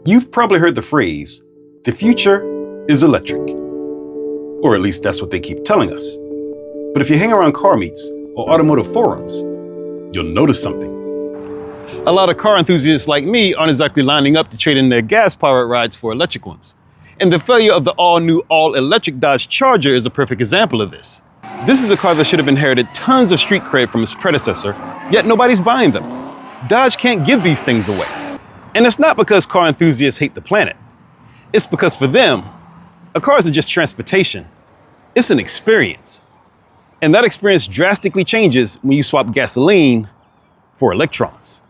You've probably heard the phrase, the future is electric. Or at least that's what they keep telling us. But if you hang around car meets or automotive forums, you'll notice something. A lot of car enthusiasts like me aren't exactly lining up to trade in their gas-powered rides for electric ones. And the failure of the all-new, all-electric Dodge Charger is a perfect example of this. This is a car that should have inherited tons of street cred from its predecessor, yet nobody's buying them. Dodge can't give these things away. And it's not because car enthusiasts hate the planet. It's because for them, a car isn't just transportation, it's an experience. And that experience drastically changes when you swap gasoline for electrons.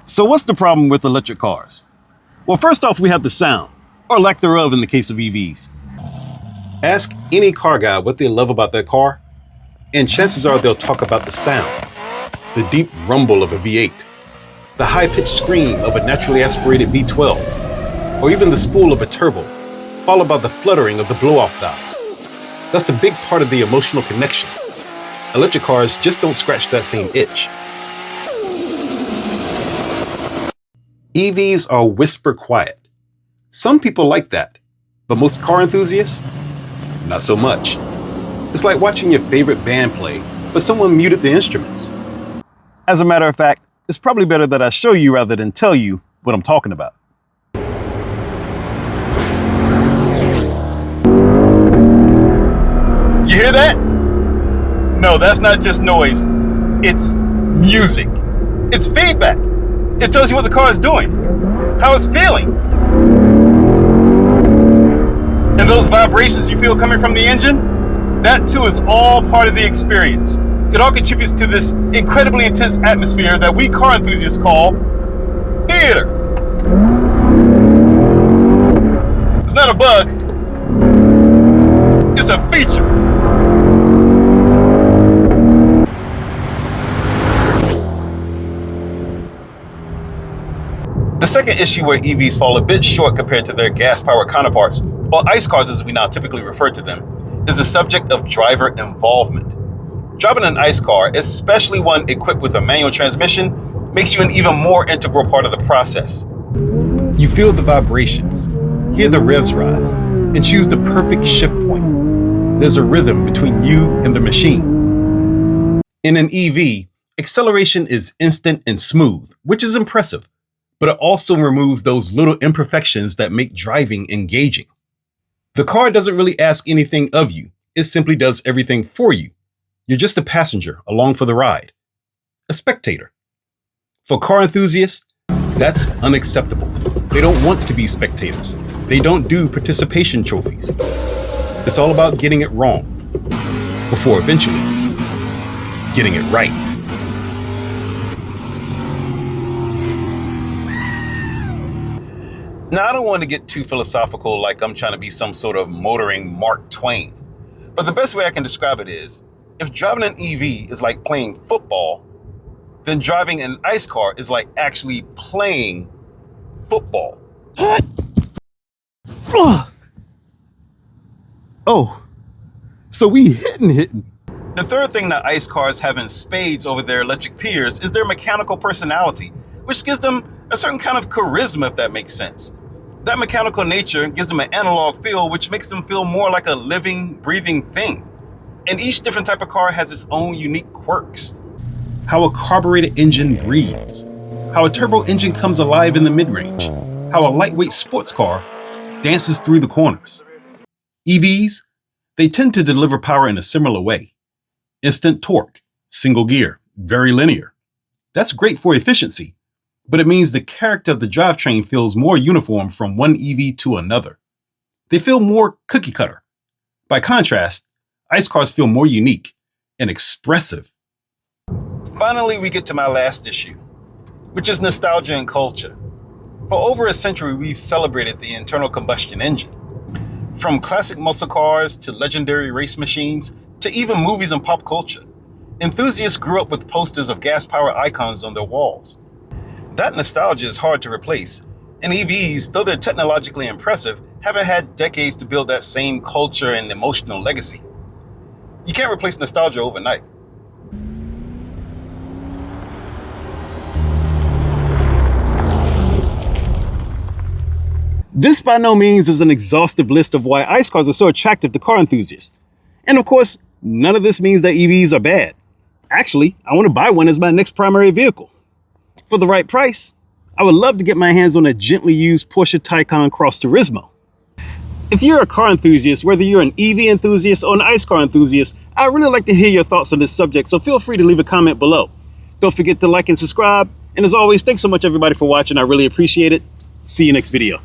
So what's the problem with electric cars? Well, first off, we have the sound, or lack thereof in the case of EVs. Ask any car guy what they love about their car, and chances are they'll talk about the sound, the deep rumble of a V8, the high-pitched scream of a naturally aspirated V12, or even the spool of a turbo, followed by the fluttering of the blow-off valve. That's a big part of the emotional connection. Electric cars just don't scratch that same itch. EVs are whisper quiet. Some people like that, but most car enthusiasts, not so much. It's like watching your favorite band play, but someone muted the instruments. As a matter of fact, it's probably better that I show you rather than tell you what I'm talking about. You hear that? No, that's not just noise. It's music. It's feedback. It tells you what the car is doing, how it's feeling. And those vibrations you feel coming from the engine, that too is all part of the experience. It all contributes to this incredibly intense atmosphere that we car enthusiasts call theater. It's not a bug, it's a feature. The second issue where EVs fall a bit short compared to their gas-powered counterparts, or ICE cars as we now typically refer to them, is the subject of driver involvement. Driving an ICE car, especially one equipped with a manual transmission, makes you an even more integral part of the process. You feel the vibrations, hear the revs rise, and choose the perfect shift point. There's a rhythm between you and the machine. In an EV, acceleration is instant and smooth, which is impressive, but it also removes those little imperfections that make driving engaging. The car doesn't really ask anything of you, it simply does everything for you. You're just a passenger along for the ride, a spectator. For car enthusiasts, that's unacceptable. They don't want to be spectators. They don't do participation trophies. It's all about getting it wrong before eventually getting it right. Now, I don't want to get too philosophical like I'm trying to be some sort of motoring Mark Twain, but the best way I can describe it is, if driving an EV is like playing football, then driving an ICE car is like actually playing football. Oh, so we hitting. The third thing that ICE cars have in spades over their electric peers is their mechanical personality, which gives them a certain kind of charisma, if that makes sense. That mechanical nature gives them an analog feel, which makes them feel more like a living, breathing thing. And each different type of car has its own unique quirks. How a carbureted engine breathes, how a turbo engine comes alive in the mid-range, how a lightweight sports car dances through the corners. EVs, they tend to deliver power in a similar way. Instant torque, single gear, very linear. That's great for efficiency, but it means the character of the drivetrain feels more uniform from one EV to another. They feel more cookie cutter. By contrast, ICE cars feel more unique and expressive. Finally, we get to my last issue, which is nostalgia and culture. For over a century, we've celebrated the internal combustion engine. From classic muscle cars to legendary race machines to even movies and pop culture, enthusiasts grew up with posters of gas-powered icons on their walls. That nostalgia is hard to replace, and EVs, though they're technologically impressive, haven't had decades to build that same culture and emotional legacy. You can't replace nostalgia overnight. This by no means is an exhaustive list of why ICE cars are so attractive to car enthusiasts. And of course, none of this means that EVs are bad. Actually, I want to buy one as my next primary vehicle. For the right price, I would love to get my hands on a gently used Porsche Taycan Cross Turismo. If you're a car enthusiast, whether you're an EV enthusiast or an ICE car enthusiast, I'd really like to hear your thoughts on this subject, so feel free to leave a comment below. Don't forget to like and subscribe, and as always, thanks so much everybody for watching. I really appreciate it. See you next video.